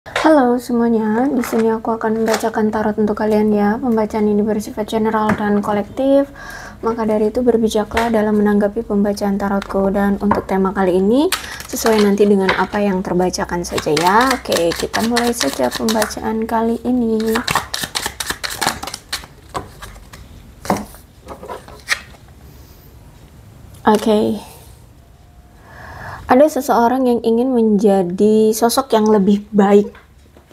Halo semuanya, di sini aku akan membacakan tarot untuk kalian ya. Pembacaan ini bersifat general dan kolektif, maka dari itu berbijaklah dalam menanggapi pembacaan tarotku. Dan untuk tema kali ini sesuai nanti dengan apa yang terbacakan saja ya. Oke, kita mulai saja pembacaan kali ini. Oke. Ada seseorang yang ingin menjadi sosok yang lebih baik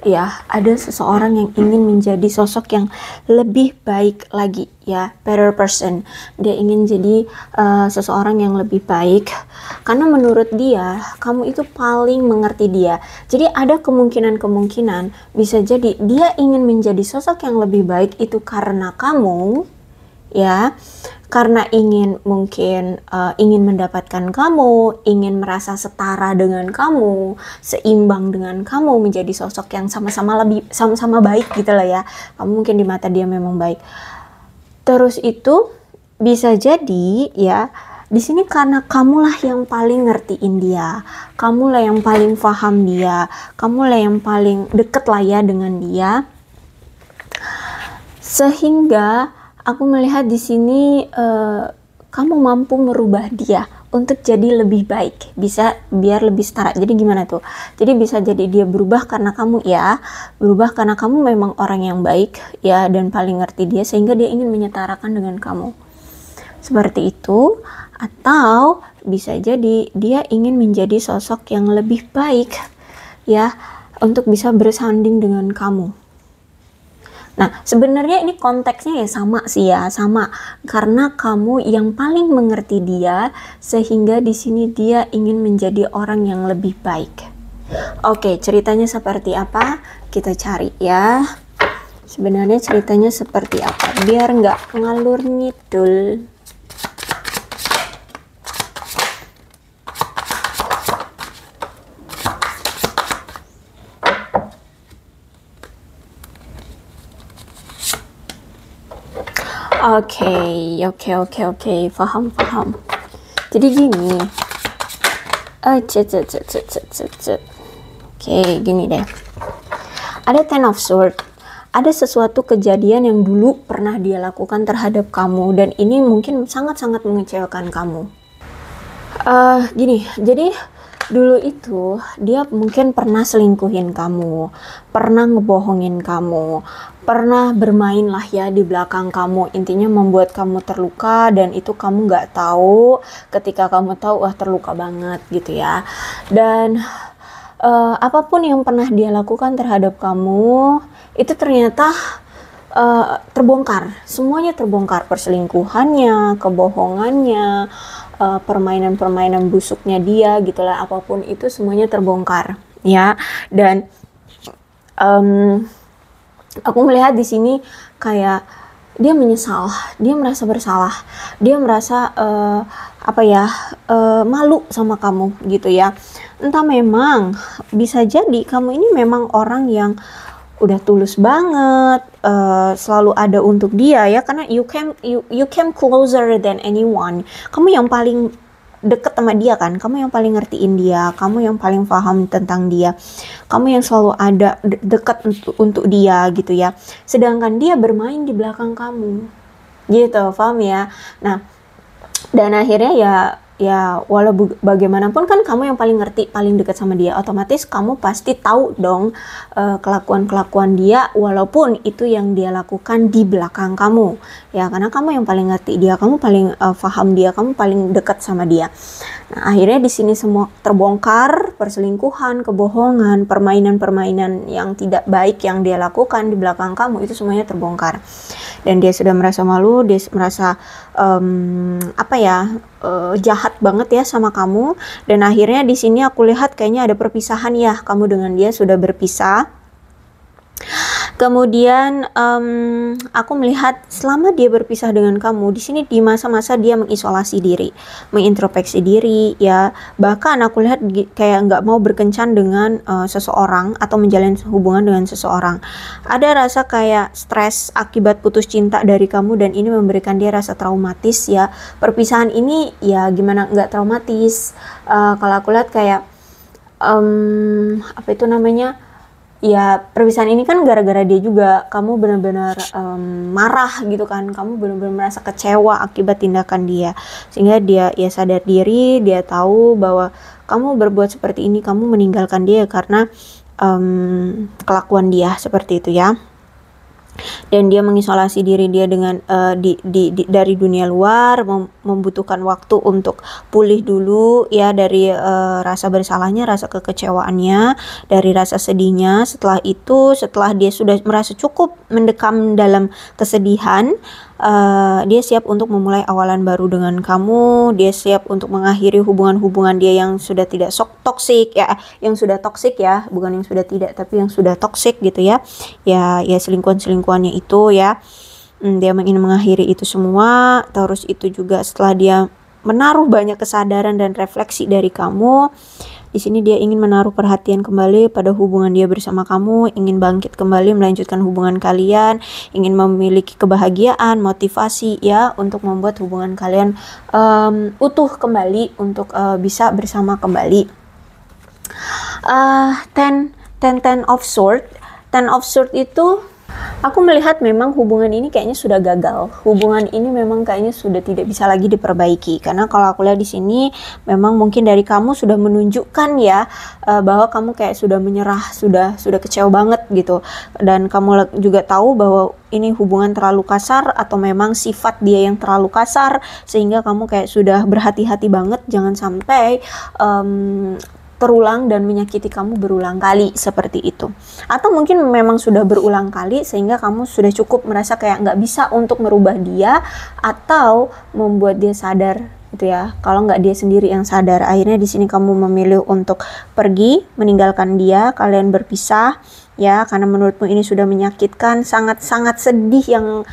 ya, ada seseorang yang ingin menjadi sosok yang lebih baik lagi ya, better person. Dia ingin jadi seseorang yang lebih baik karena menurut dia kamu itu paling mengerti dia. Jadi ada kemungkinan bisa jadi dia ingin menjadi sosok yang lebih baik itu karena kamu ya, karena ingin mungkin ingin mendapatkan kamu, ingin merasa setara dengan kamu, seimbang dengan kamu, menjadi sosok yang sama-sama baik gitu lah ya. Kamu mungkin di mata dia memang baik. Terus itu bisa jadi ya, di sini karena kamulah yang paling ngertiin dia, kamulah yang paling paham dia, kamulah yang paling deket lah ya dengan dia, sehingga aku melihat di sini kamu mampu merubah dia untuk jadi lebih baik, bisa biar lebih setara. Jadi gimana tuh? Jadi bisa jadi dia berubah karena kamu ya, berubah karena kamu memang orang yang baik ya dan paling ngerti dia, sehingga dia ingin menyetarakan dengan kamu. Seperti itu. Atau bisa jadi dia ingin menjadi sosok yang lebih baik ya, untuk bisa bersanding dengan kamu. Nah, sebenarnya ini konteksnya ya sama sih ya, sama. Karena kamu yang paling mengerti dia, sehingga di sini dia ingin menjadi orang yang lebih baik. Oke, ceritanya seperti apa? Kita cari ya. Sebenarnya ceritanya seperti apa? Biar nggak ngalur ngidul. Oke, paham. Jadi gini, Oke, gini deh. Ada Ten of Swords. Ada sesuatu kejadian yang dulu pernah dia lakukan terhadap kamu, dan ini mungkin sangat-sangat mengecewakan kamu. Gini, jadi dulu itu dia mungkin pernah selingkuhin kamu, pernah ngebohongin kamu, pernah bermain lah ya di belakang kamu, intinya membuat kamu terluka, dan itu kamu nggak tahu. Ketika kamu tahu, wah terluka banget gitu ya. Dan apapun yang pernah dia lakukan terhadap kamu itu ternyata terbongkar, semuanya terbongkar, perselingkuhannya, kebohongannya, permainan-permainan busuknya dia gitulah, apapun itu semuanya terbongkar ya. Dan aku melihat di sini kayak dia menyesal, dia merasa bersalah, dia merasa malu sama kamu gitu ya. Entah, memang bisa jadi kamu ini memang orang yang udah tulus banget, selalu ada untuk dia ya, karena you came closer than anyone. Kamu yang paling deket sama dia kan, kamu yang paling ngertiin dia, kamu yang paling paham tentang dia, kamu yang selalu ada dekat untuk dia gitu ya. Sedangkan dia bermain di belakang kamu gitu, paham ya. Nah, dan akhirnya ya walau bagaimanapun kan kamu yang paling ngerti, paling dekat sama dia, otomatis kamu pasti tahu dong kelakuan dia, walaupun itu yang dia lakukan di belakang kamu ya, karena kamu yang paling ngerti dia, kamu paling paham dia, kamu paling dekat sama dia. Nah, akhirnya di sini semua terbongkar, perselingkuhan, kebohongan, permainan-permainan yang tidak baik yang dia lakukan di belakang kamu, itu semuanya terbongkar. Dan dia sudah merasa malu, dia merasa jahat banget ya sama kamu. Dan akhirnya di sini aku lihat kayaknya ada perpisahan ya, kamu dengan dia sudah berpisah. Kemudian aku melihat selama dia berpisah dengan kamu, di sini di masa-masa dia mengisolasi diri, mengintrospeksi diri ya. Bahkan aku lihat kayak nggak mau berkencan dengan seseorang atau menjalin hubungan dengan seseorang. Ada rasa kayak stres akibat putus cinta dari kamu, dan ini memberikan dia rasa traumatis ya. Perpisahan ini ya gimana nggak traumatis, kalau aku lihat kayak ya perpisahan ini kan gara-gara dia juga, kamu benar-benar marah gitu kan, kamu benar-benar merasa kecewa akibat tindakan dia, sehingga dia ya sadar diri, dia tahu bahwa kamu berbuat seperti ini, kamu meninggalkan dia karena kelakuan dia seperti itu ya. Dan dia mengisolasi diri dia dengan dari dunia luar, membutuhkan waktu untuk pulih dulu ya dari rasa bersalahnya, rasa kekecewaannya, dari rasa sedihnya. Setelah itu, setelah dia sudah merasa cukup mendekam dalam kesedihan, dia siap untuk memulai awalan baru dengan kamu. Dia siap untuk mengakhiri hubungan-hubungan dia yang sudah tidak toksik ya, yang sudah toksik ya, bukan yang sudah tidak, tapi yang sudah toksik gitu ya. Ya selingkuhan-selingkuhannya itu ya. Dia ingin mengakhiri itu semua. Terus itu juga setelah dia menaruh banyak kesadaran dan refleksi dari kamu. Di sini dia ingin menaruh perhatian kembali pada hubungan dia bersama kamu, ingin bangkit kembali melanjutkan hubungan kalian, ingin memiliki kebahagiaan, motivasi ya untuk membuat hubungan kalian utuh kembali, untuk bisa bersama kembali. Ten of Swords itu aku melihat memang hubungan ini kayaknya sudah gagal. Hubungan ini memang kayaknya sudah tidak bisa lagi diperbaiki. Karena kalau aku lihat di sini memang mungkin dari kamu sudah menunjukkan ya bahwa kamu kayak sudah menyerah, sudah kecewa banget gitu. Dan kamu juga tahu bahwa ini hubungan terlalu kasar atau memang sifat dia yang terlalu kasar, sehingga kamu kayak sudah berhati-hati banget jangan sampai terulang dan menyakiti kamu berulang kali seperti itu. Atau mungkin memang sudah berulang kali sehingga kamu sudah cukup merasa kayak nggak bisa untuk merubah dia atau membuat dia sadar gitu ya. Kalau nggak dia sendiri yang sadar, akhirnya di sini kamu memilih untuk pergi, meninggalkan dia, kalian berpisah ya, karena menurutmu ini sudah menyakitkan, sangat-sangat sedih yang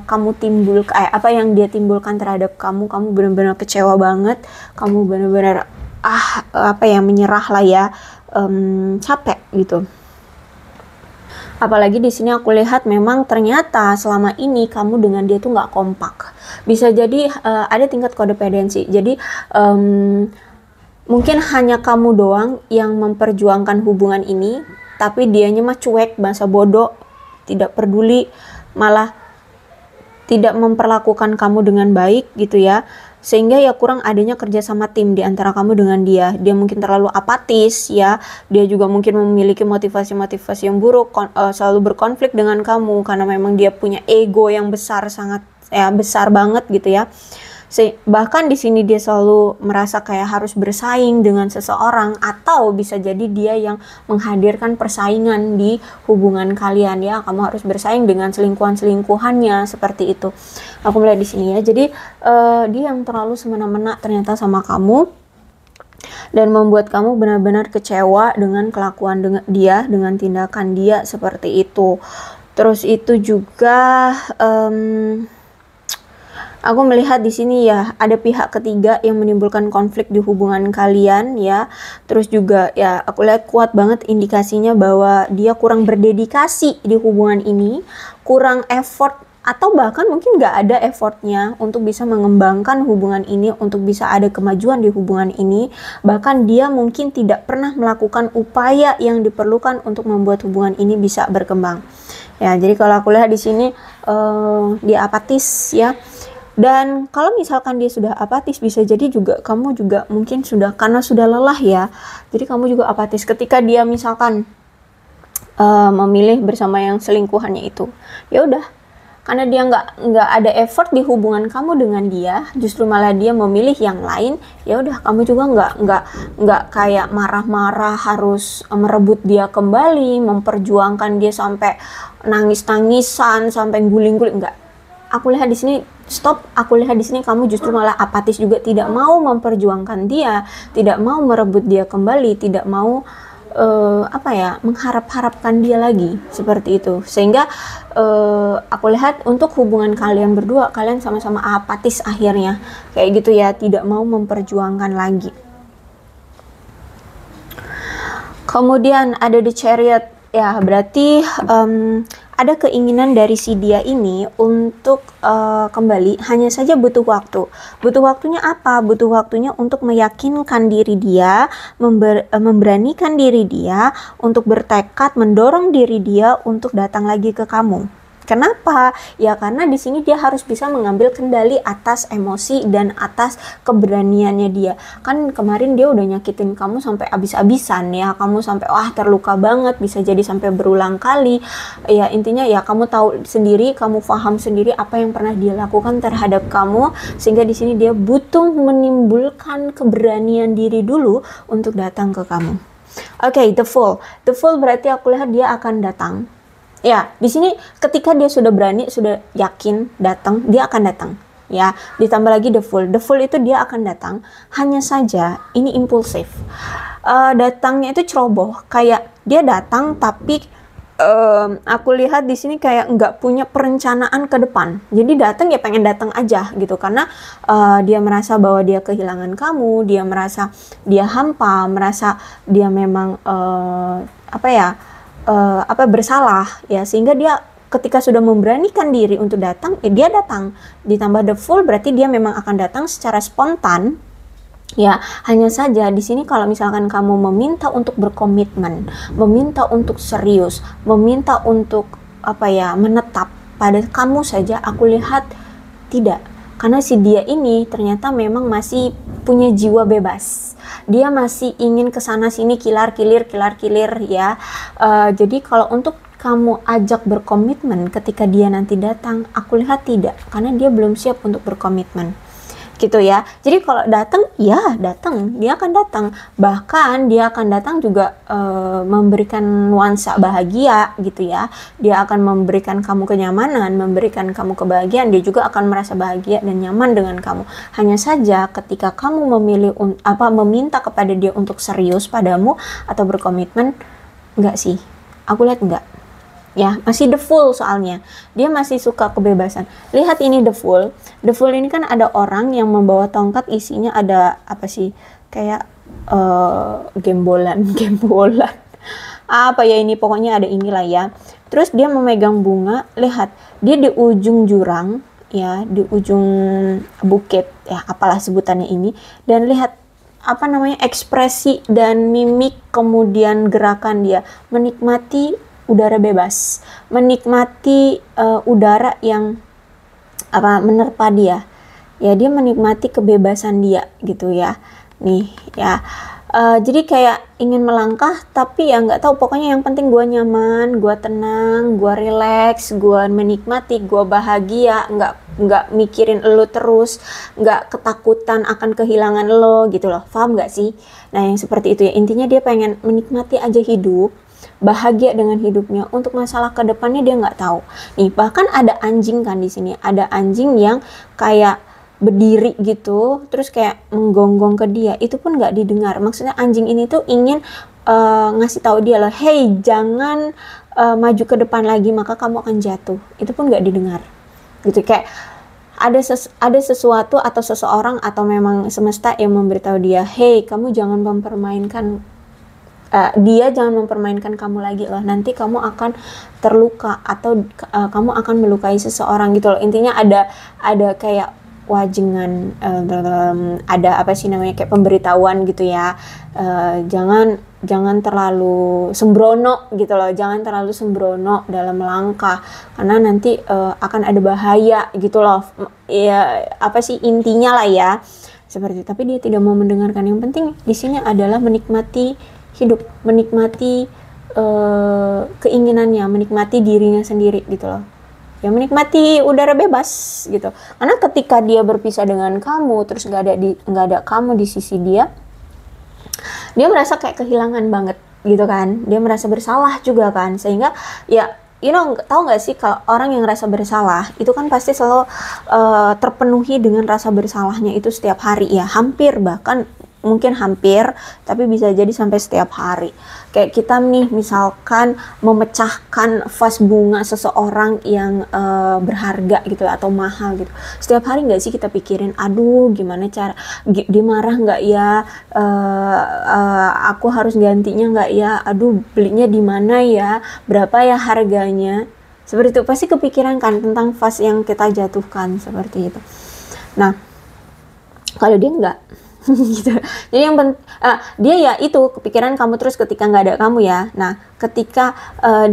kamu apa yang dia timbulkan terhadap kamu benar-benar kecewa banget, kamu benar-benar menyerah lah ya, capek gitu. Apalagi di sini aku lihat memang ternyata selama ini kamu dengan dia tuh nggak kompak. Bisa jadi ada tingkat kodependensi. Jadi mungkin hanya kamu doang yang memperjuangkan hubungan ini, tapi dianya mah cuek, bahasa bodoh, tidak peduli, malah tidak memperlakukan kamu dengan baik gitu ya. Sehingga ya kurang adanya kerjasama tim di antara kamu dengan dia. Dia mungkin terlalu apatis ya. Dia juga mungkin memiliki motivasi-motivasi yang buruk, selalu berkonflik dengan kamu karena memang dia punya ego yang besar, sangat besar banget gitu ya. Bahkan di sini dia selalu merasa kayak harus bersaing dengan seseorang, atau bisa jadi dia yang menghadirkan persaingan di hubungan kalian ya. Kamu harus bersaing dengan selingkuhannya seperti itu. Aku melihat di sini ya. Jadi dia yang terlalu semena-mena ternyata sama kamu dan membuat kamu benar-benar kecewa dengan kelakuan dia, dengan tindakan dia seperti itu. Terus itu juga aku melihat di sini ya ada pihak ketiga yang menimbulkan konflik di hubungan kalian ya. Terus juga ya aku lihat kuat banget indikasinya bahwa dia kurang berdedikasi di hubungan ini, kurang effort, atau bahkan mungkin nggak ada effortnya untuk bisa mengembangkan hubungan ini, untuk bisa ada kemajuan di hubungan ini. Bahkan dia mungkin tidak pernah melakukan upaya yang diperlukan untuk membuat hubungan ini bisa berkembang. Ya, jadi kalau aku lihat di sini dia apatis ya. Dan kalau misalkan dia sudah apatis, bisa jadi juga kamu juga mungkin karena sudah lelah ya. Jadi kamu juga apatis ketika dia misalkan memilih bersama yang selingkuhannya itu. Ya udah, karena dia nggak ada effort di hubungan kamu dengan dia, justru malah dia memilih yang lain. Ya udah, kamu juga nggak kayak marah-marah harus merebut dia kembali, memperjuangkan dia sampai nangis-nangisan, sampai guling-guling, enggak. Aku lihat di sini stop. Aku lihat di sini kamu justru malah apatis juga, tidak mau memperjuangkan dia, tidak mau merebut dia kembali, tidak mau mengharap-harapkan dia lagi seperti itu. Sehingga aku lihat untuk hubungan kalian berdua, kalian sama-sama apatis akhirnya kayak gitu ya, tidak mau memperjuangkan lagi. Kemudian ada The Chariot ya, berarti ada keinginan dari si dia ini untuk kembali, hanya saja butuh waktu. Butuh waktunya apa? Butuh waktunya untuk meyakinkan diri dia, memberanikan diri dia untuk bertekad, mendorong diri dia untuk datang lagi ke kamu. Kenapa? Ya karena di sini dia harus bisa mengambil kendali atas emosi dan atas keberaniannya dia. Kan kemarin dia udah nyakitin kamu sampai abis-abisan ya, kamu sampai terluka banget, bisa jadi sampai berulang kali. Ya intinya ya kamu tahu sendiri, kamu paham sendiri apa yang pernah dia lakukan terhadap kamu, sehingga di sini dia butuh menimbulkan keberanian diri dulu untuk datang ke kamu. Oke, the Fool. The Fool berarti aku lihat dia akan datang. Ya, di sini ketika dia sudah berani, sudah yakin datang, dia akan datang. Ya, ditambah lagi the Fool. The Fool itu dia akan datang. Hanya saja ini impulsif. Datangnya itu ceroboh. Kayak dia datang tapi aku lihat di sini kayak nggak punya perencanaan ke depan. Jadi datang ya pengen datang aja gitu, karena dia merasa bahwa dia kehilangan kamu, dia merasa dia hampa, merasa dia memang bersalah ya, sehingga dia ketika sudah memberanikan diri untuk datang, ya dia datang. Ditambah the Fool berarti dia memang akan datang secara spontan. Ya, hanya saja di sini kalau misalkan kamu meminta untuk berkomitmen, meminta untuk serius, meminta untuk menetap pada kamu saja, aku lihat tidak. Karena si dia ini ternyata memang masih punya jiwa bebas. Dia masih ingin kesana sini kilar-kilir ya. Jadi kalau untuk kamu ajak berkomitmen ketika dia nanti datang, aku lihat tidak. Karena dia belum siap untuk berkomitmen. Gitu ya. Jadi kalau datang, ya datang, dia akan datang. Bahkan dia akan datang juga memberikan nuansa bahagia gitu ya. Dia akan memberikan kamu kenyamanan, memberikan kamu kebahagiaan. Dia juga akan merasa bahagia dan nyaman dengan kamu. Hanya saja ketika kamu memilih meminta kepada dia untuk serius padamu atau berkomitmen, enggak sih. Aku lihat enggak. Ya, masih the Fool soalnya. Dia masih suka kebebasan. Lihat ini the Fool. The Fool ini kan ada orang yang membawa tongkat, isinya ada apa sih? Kayak gembolan. Apa ya ini, pokoknya ada inilah ya. Terus dia memegang bunga. Lihat, dia di ujung jurang ya, di ujung bukit ya, apalah sebutannya ini. Dan lihat ekspresi dan mimik, kemudian gerakan dia menikmati udara bebas, menikmati udara yang menerpa dia. Ya, dia menikmati kebebasan dia gitu ya. Nih ya. Jadi kayak ingin melangkah tapi ya nggak tahu, pokoknya yang penting gue nyaman, gue tenang, gue relax, gue menikmati, gue bahagia, nggak mikirin lo terus, nggak ketakutan akan kehilangan lo gitu loh. Paham nggak sih? Nah yang seperti itu ya, intinya dia pengen menikmati aja hidup, bahagia dengan hidupnya. Untuk masalah kedepannya dia nggak tahu. Nih bahkan ada anjing kan di sini, ada anjing yang kayak berdiri gitu, terus kayak menggonggong ke dia, itu pun nggak didengar. Maksudnya anjing ini tuh ingin ngasih tahu dia lah, hey jangan maju ke depan lagi, maka kamu akan jatuh. Itu pun nggak didengar. Gitu, kayak ada sesuatu atau seseorang atau memang semesta yang memberitahu dia, hey kamu jangan mempermainkan dia jangan mempermainkan kamu lagi loh, nanti kamu akan terluka atau kamu akan melukai seseorang gitu loh. Intinya ada kayak wajengan, ada kayak pemberitahuan gitu ya. Jangan terlalu sembrono gitu loh, jangan terlalu sembrono dalam melangkah, karena nanti akan ada bahaya gitu loh. Ya intinya lah ya seperti itu. Tapi dia tidak mau mendengarkan. Yang penting di sini adalah menikmati hidup, menikmati keinginannya, menikmati dirinya sendiri gitu loh. Ya menikmati udara bebas gitu. Karena ketika dia berpisah dengan kamu, terus nggak ada kamu di sisi dia merasa kayak kehilangan banget gitu kan. Dia merasa bersalah juga kan, sehingga ya tahu nggak sih, kalau orang yang rasa bersalah itu kan pasti selalu terpenuhi dengan rasa bersalahnya itu setiap hari ya, mungkin hampir, tapi bisa jadi sampai setiap hari. Kayak kita nih misalkan memecahkan vas bunga seseorang yang berharga gitu atau mahal gitu. Setiap hari nggak sih kita pikirin, aduh gimana cara, dia marah nggak ya, aku harus gantinya nggak ya, aduh belinya di mana ya, berapa ya harganya. Seperti itu, pasti kepikiran kan tentang fase yang kita jatuhkan, seperti itu. Nah, kalau dia enggak, gitu. Jadi dia ya itu kepikiran kamu terus ketika nggak ada kamu ya. Nah, ketika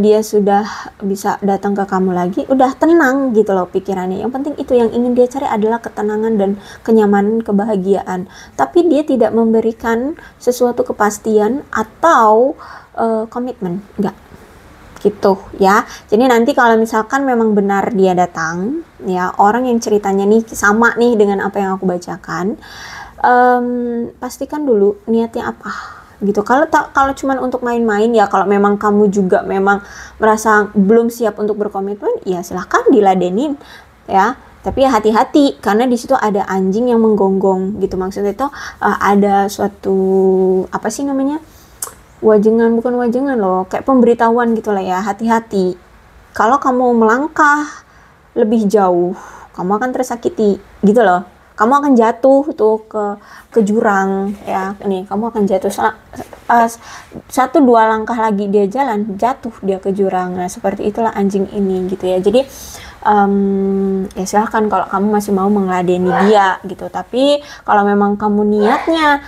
dia sudah bisa datang ke kamu lagi, udah tenang gitu loh pikirannya. Yang penting itu yang ingin dia cari adalah ketenangan dan kenyamanan, kebahagiaan. Tapi dia tidak memberikan sesuatu kepastian atau komitmen, enggak gitu ya. Jadi nanti kalau misalkan memang benar dia datang ya, orang yang ceritanya nih sama nih dengan apa yang aku bacakan, pastikan dulu niatnya apa gitu. Kalau cuman untuk main-main ya, kalau memang kamu juga memang merasa belum siap untuk berkomitmen, ya silahkan diladenin ya. Tapi ya hati-hati, karena di situ ada anjing yang menggonggong gitu. Maksudnya itu ada suatu apa sih namanya, bukan wajengan loh, kayak pemberitahuan gitu lah ya. Hati-hati, kalau kamu melangkah lebih jauh, kamu akan tersakiti gitu loh. Kamu akan jatuh tuh ke jurang ya. Nih, kamu akan jatuh 1-2 langkah lagi dia jalan, jatuh dia ke jurang. Nah, seperti itulah anjing ini gitu ya. Jadi ya silahkan kalau kamu masih mau mengeladeni dia gitu. Tapi kalau memang kamu niatnya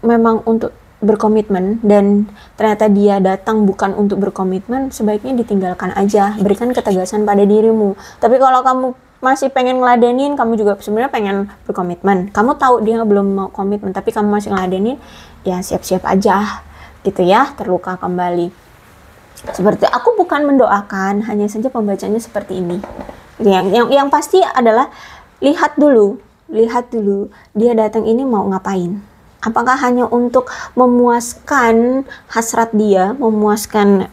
memang untuk berkomitmen dan ternyata dia datang bukan untuk berkomitmen, sebaiknya ditinggalkan aja, berikan ketegasan pada dirimu. Tapi kalau kamu masih pengen ngeladenin, kamu juga sebenarnya pengen berkomitmen, kamu tahu dia belum mau komitmen tapi kamu masih ngeladenin, ya siap-siap aja gitu ya, terluka kembali. Seperti aku bukan mendoakan, hanya saja pembacanya seperti ini. Yang pasti adalah lihat dulu dia datang ini mau ngapain. Apakah hanya untuk memuaskan hasrat dia, memuaskan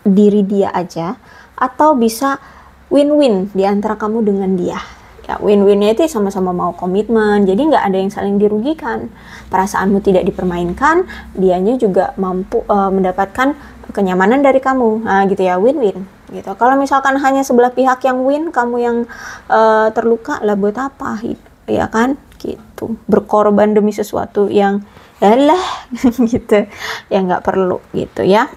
diri dia aja, atau bisa win-win di antara kamu dengan dia. Ya, win-winnya itu sama-sama mau komitmen, jadi nggak ada yang saling dirugikan. Perasaanmu tidak dipermainkan, dianya juga mampu mendapatkan kenyamanan dari kamu. Nah, gitu ya, win-win. Gitu. Kalau misalkan hanya sebelah pihak yang win, kamu yang terluka, lah buat apa? Ya kan? Gitu, berkorban demi sesuatu yang gitu ya, nggak perlu gitu ya.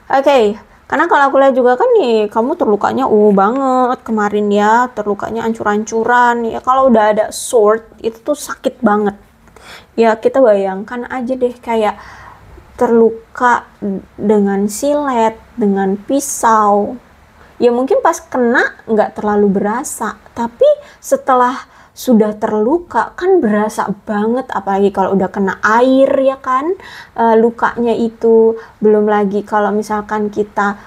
Oke. Karena kalau aku lihat juga kan nih, kamu terlukanya banget kemarin ya, terlukanya ancur-ancuran ya. Kalau udah ada sword itu tuh sakit banget ya. Kita bayangkan aja deh, kayak terluka dengan silet, dengan pisau ya, mungkin pas kena nggak terlalu berasa, tapi setelah sudah terluka kan berasa banget, apalagi kalau udah kena air ya kan, lukanya itu. Belum lagi kalau misalkan kita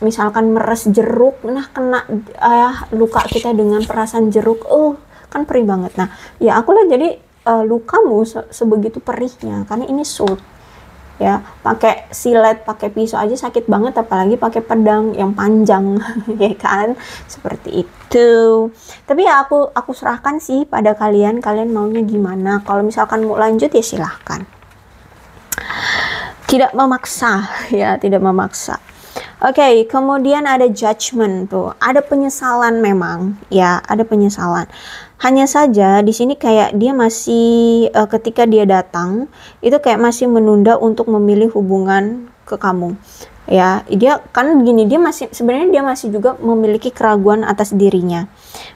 misalkan meres jeruk, nah kena luka kita dengan perasan jeruk, kan perih banget. Nah ya aku lah, jadi lukamu sebegitu perihnya karena ini sword ya. Pakai silet, pakai pisau aja sakit banget, apalagi pakai pedang yang panjang ya kan, seperti itu. Tapi ya aku serahkan sih pada kalian maunya gimana. Kalau misalkan mau lanjut ya silahkan, tidak memaksa ya, tidak memaksa. Oke, kemudian ada judgment tuh, ada penyesalan memang ya, ada penyesalan. Hanya saja di sini kayak dia masih ketika dia datang itu kayak masih menunda untuk memilih hubungan ke kamu. Ya, dia kan begini, dia masih juga memiliki keraguan atas dirinya.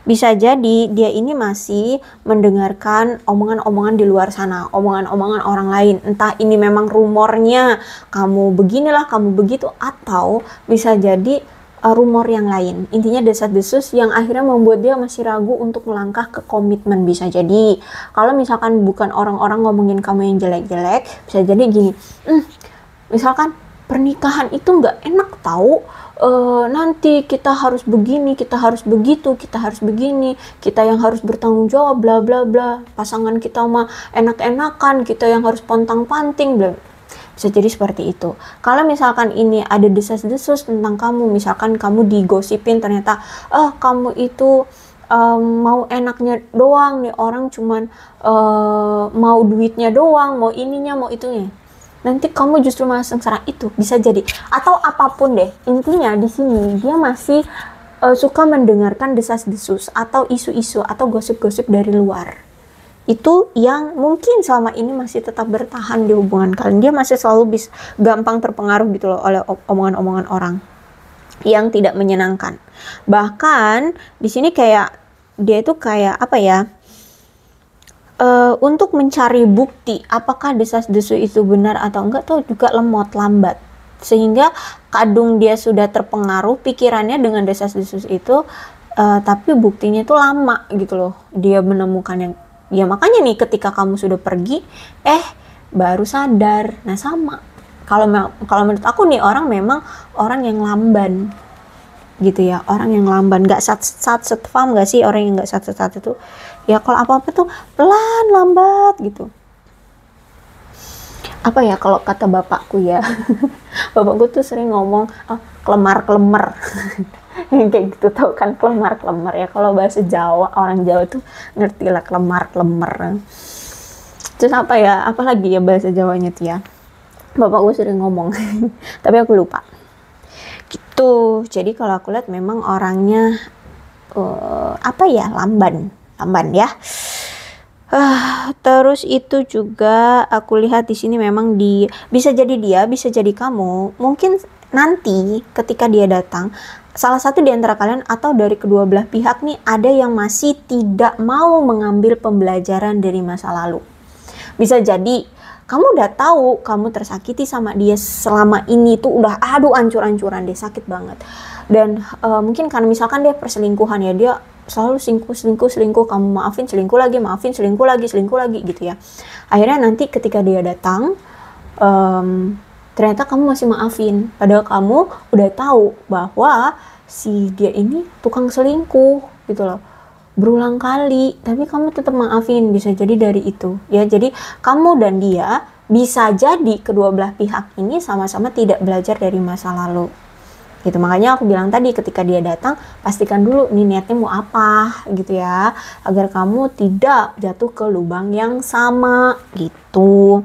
Bisa jadi dia ini masih mendengarkan omongan-omongan di luar sana, omongan-omongan orang lain. Entah ini memang rumornya, kamu beginilah, kamu begitu, atau bisa jadi rumor yang lain. Intinya desas-desus yang akhirnya membuat dia masih ragu untuk melangkah ke komitmen. Bisa jadi kalau misalkan bukan orang-orang ngomongin kamu yang jelek-jelek, bisa jadi gini, misalkan pernikahan itu nggak enak tahu, nanti kita harus begini, kita harus begitu, kita harus begini, kita yang harus bertanggung jawab, bla bla bla, pasangan kita mah enak-enakan, kita yang harus pontang-panting, bla. Bisa jadi seperti itu. Kalau misalkan ini ada desas-desus tentang kamu, misalkan kamu digosipin ternyata kamu itu mau enaknya doang nih, orang cuman mau duitnya doang, mau ininya, mau itunya, nanti kamu justru malah sengsara. Itu bisa jadi, atau apapun deh. Intinya di sini dia masih suka mendengarkan desas-desus atau isu-isu atau gosip-gosip dari luar. Itu yang mungkin selama ini masih tetap bertahan di hubungan kalian. Dia masih selalu gampang terpengaruh gitu loh oleh omongan-omongan orang. yang tidak menyenangkan. Bahkan di sini kayak dia itu kayak apa ya? Untuk mencari bukti apakah desas-desus itu benar atau enggak tuh juga lambat, sehingga kadung dia sudah terpengaruh pikirannya dengan desas-desus itu, tapi buktinya itu lama gitu loh dia menemukan yang ya. Makanya nih ketika kamu sudah pergi baru sadar. Nah sama, kalau menurut aku nih memang orang yang lamban gitu ya, orang yang lamban, nggak sat paham nggak sih orang yang nggak sat itu ya, kalau apa-apa tuh pelan lambat gitu. Apa ya kalau kata bapakku ya bapakku tuh sering ngomong kelemar kayak gitu, tau kan kelemar ya, kalau bahasa Jawa, orang Jawa tuh ngerti lah kelemar. Terus apa ya, apalagi ya bahasa Jawanya tuh ya, bapakku sering ngomong tapi aku lupa gitu. Jadi kalau aku lihat memang orangnya lamban ya. Terus itu juga aku lihat di sini memang bisa jadi kamu. Mungkin nanti ketika dia datang, salah satu di antara kalian atau dari kedua belah pihak nih ada yang masih tidak mau mengambil pembelajaran dari masa lalu. Bisa jadi kamu udah tahu kamu tersakiti sama dia selama ini tuh udah ancur-ancuran deh, sakit banget. Dan mungkin karena misalkan dia perselingkuhan ya, dia selalu selingkuh, kamu maafin selingkuh lagi gitu ya. Akhirnya nanti ketika dia datang ternyata kamu masih maafin, padahal kamu udah tahu bahwa si dia ini tukang selingkuh gitu loh, berulang kali, tapi kamu tetap maafin. Bisa jadi dari itu ya. Jadi kamu dan dia bisa jadi kedua belah pihak ini sama-sama tidak belajar dari masa lalu gitu. Makanya aku bilang tadi ketika dia datang, pastikan dulu nih niatnya mau apa gitu ya, agar kamu tidak jatuh ke lubang yang sama gitu.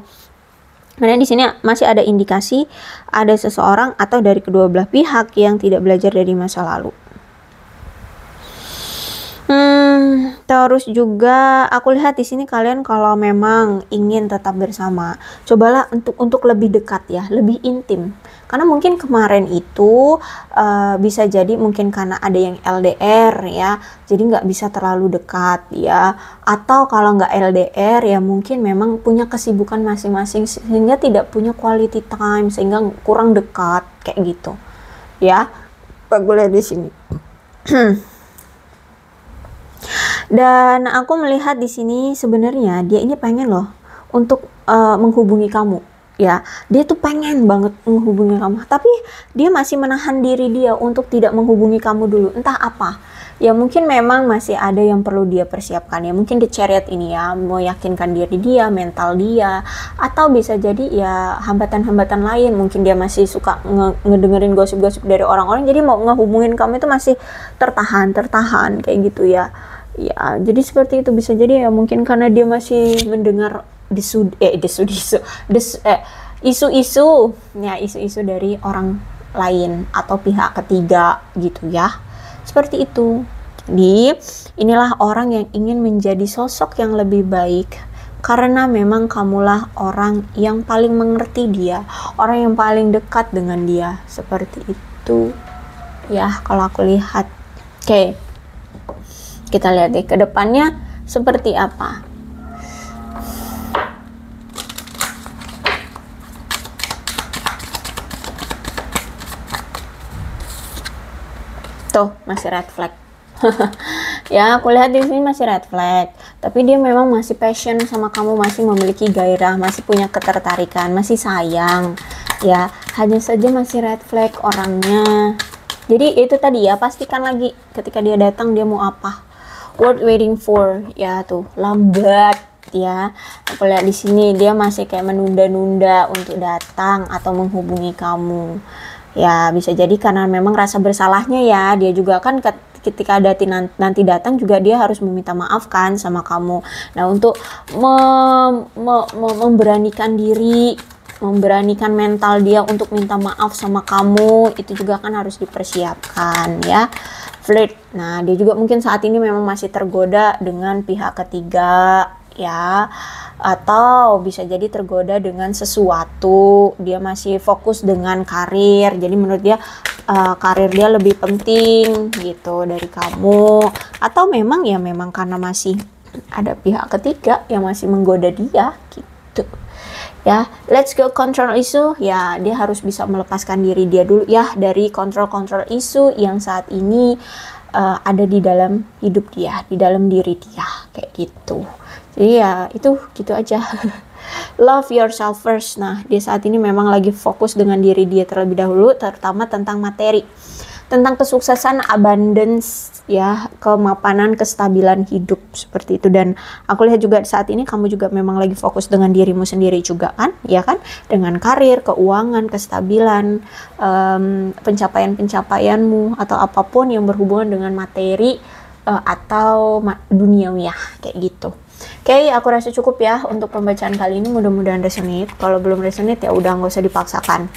Karena di sini masih ada indikasi ada seseorang atau dari kedua belah pihak yang tidak belajar dari masa lalu. Terus juga aku lihat di sini kalian kalau memang ingin tetap bersama, cobalah untuk lebih dekat ya, lebih intim. Karena mungkin kemarin itu bisa jadi mungkin karena ada yang LDR ya, jadi nggak bisa terlalu dekat ya. Atau kalau nggak LDR ya mungkin memang punya kesibukan masing-masing sehingga tidak punya quality time, sehingga kurang dekat kayak gitu ya. Aku lihat di sini. Dan aku melihat di sini sebenarnya dia ini pengen loh untuk menghubungi kamu ya. Dia tuh pengen banget menghubungi kamu, tapi dia masih menahan diri dia untuk tidak menghubungi kamu dulu. Entah apa ya, mungkin memang masih ada yang perlu dia persiapkan ya. Mungkin di Chariot ini ya, mau yakinkan diri dia, mental dia, atau bisa jadi ya hambatan-hambatan lain. Mungkin dia masih suka ngedengerin gosip-gosip dari orang-orang, jadi mau ngehubungin kamu itu masih tertahan kayak gitu ya. Ya, jadi seperti itu. Bisa jadi ya mungkin karena dia masih mendengar isu-isu dari orang lain atau pihak ketiga gitu ya. Seperti itu. Jadi inilah orang yang ingin menjadi sosok yang lebih baik, karena memang kamulah orang yang paling mengerti dia, orang yang paling dekat dengan dia. Seperti itu ya kalau aku lihat. Oke. Kita lihat deh ke depannya seperti apa. Tuh, masih red flag. Ya, aku lihat di sini masih red flag. Tapi dia memang masih passion sama kamu, masih memiliki gairah, masih punya ketertarikan, masih sayang. Ya, hanya saja masih red flag orangnya. Jadi itu tadi ya, pastikan lagi ketika dia datang dia mau apa. Worth waiting for ya, tuh lambat ya. Aku lihat di sini dia masih kayak menunda-nunda untuk datang atau menghubungi kamu ya. Bisa jadi karena memang rasa bersalahnya ya, dia juga kan ketika nanti datang juga dia harus meminta maaf kan sama kamu. Nah, untuk memberanikan diri, memberanikan mental dia untuk minta maaf sama kamu, itu juga kan harus dipersiapkan ya. Flirt. Nah, dia juga mungkin saat ini memang masih tergoda dengan pihak ketiga ya, atau bisa jadi tergoda dengan sesuatu. Dia masih fokus dengan karir, jadi menurut dia karir dia lebih penting gitu dari kamu, atau memang ya memang karena masih ada pihak ketiga yang masih menggoda dia gitu ya. Let's go control issue ya, dia harus bisa melepaskan diri dia dulu ya dari kontrol isu yang saat ini ada di dalam hidup dia, di dalam diri dia kayak gitu. Jadi ya itu gitu aja. Love yourself first. Nah, dia saat ini memang lagi fokus dengan diri dia terlebih dahulu, terutama tentang materi, tentang kesuksesan, abundance ya, kemapanan, kestabilan hidup seperti itu. Dan aku lihat juga saat ini kamu juga memang lagi fokus dengan dirimu sendiri juga kan, ya kan, dengan karir, keuangan, kestabilan, pencapaianmu atau apapun yang berhubungan dengan materi atau duniawi ya, kayak gitu. Oke, aku rasa cukup ya untuk pembacaan kali ini, mudah-mudahan resonate. Kalau belum resonate ya udah nggak usah dipaksakan.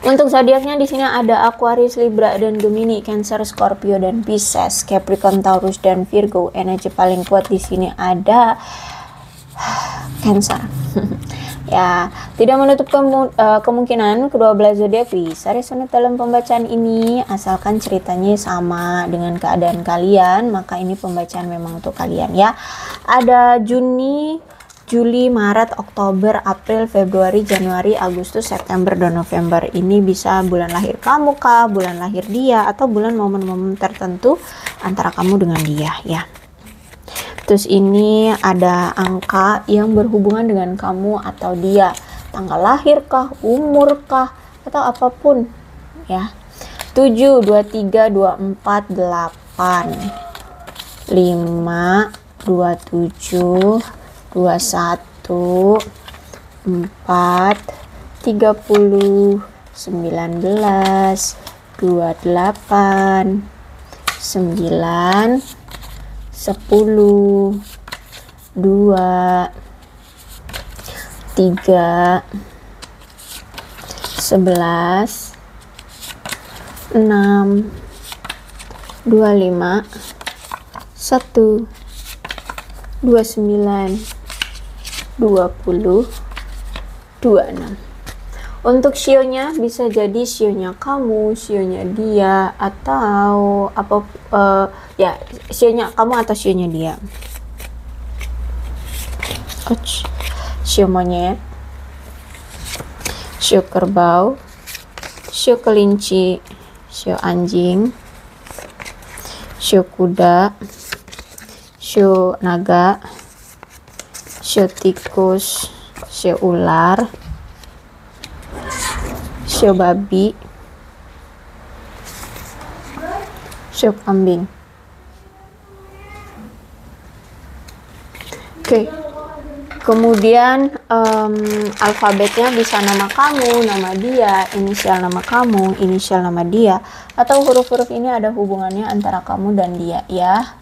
Untuk zodiaknya di sini ada Aquarius, Libra dan Gemini, Cancer, Scorpio dan Pisces, Capricorn, Taurus dan Virgo. Energi paling kuat di sini ada Cancer. Ya, tidak menutup kemungkinan kedua belah zodiak bisa resonate dalam pembacaan ini, asalkan ceritanya sama dengan keadaan kalian, maka ini pembacaan memang untuk kalian ya. Ada Juni, Juli, Maret, Oktober, April, Februari, Januari, Agustus, September, dan November. Ini bisa bulan lahir kamu kah, bulan lahir dia, atau bulan momen-momen tertentu antara kamu dengan dia ya. Terus ini ada angka yang berhubungan dengan kamu atau dia, tanggal lahir kah, umur kah, atau apapun ya. 7, 23, 24, 8, 5, 27, 21, 4, 30, 19, 28, 9, 10, 2, 3, 11, 6, 25, 1, 29, 20, 26. Untuk sionya bisa jadi sionya kamu, sionya dia, atau apa ya, sionya kamu atau sionya dia. Sio monyet, sio kerbau, sio kelinci, sio anjing, sio kuda, sio naga, sio tikus, sio ular, sio babi, sio kambing. Oke. Kemudian alfabetnya bisa nama kamu, nama dia, inisial nama kamu, inisial nama dia, atau huruf-huruf ini ada hubungannya antara kamu dan dia ya.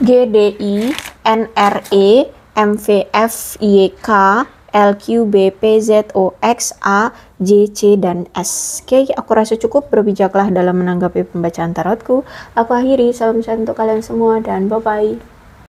G, D, I, N, R, E, M, V, F, Y, K, L, Q, B, P, Z, O, X, A, J, C, dan S. Oke, aku rasa cukup. Berbijaklah dalam menanggapi pembacaan tarotku. Aku akhiri. Salam sehat untuk kalian semua dan bye-bye.